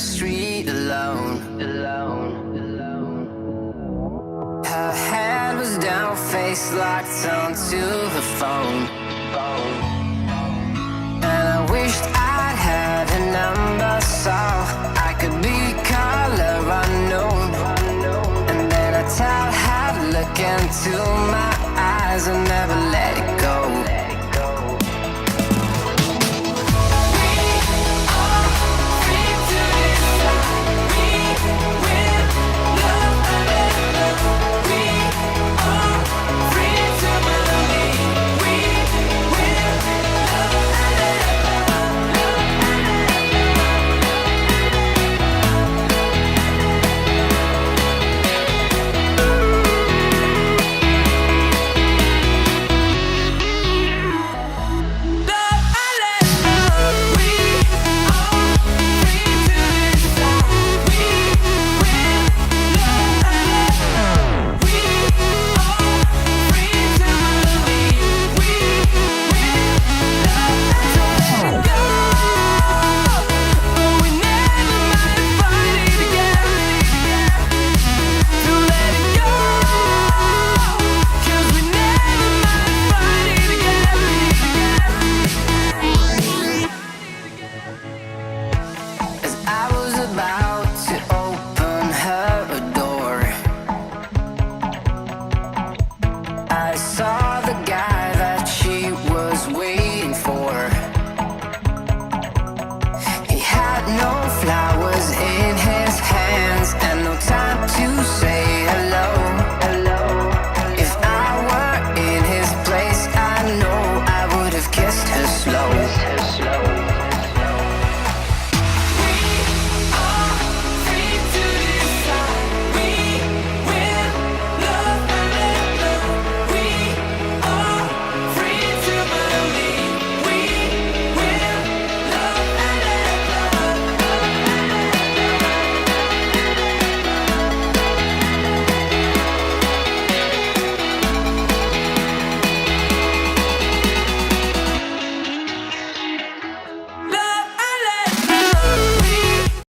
street alone. Her head was down, face locked onto the phone. And I wished I'd had a number so I could be color unknown. And then I tell her to look into my eyes and never let it go. I saw the guy that she was waiting for.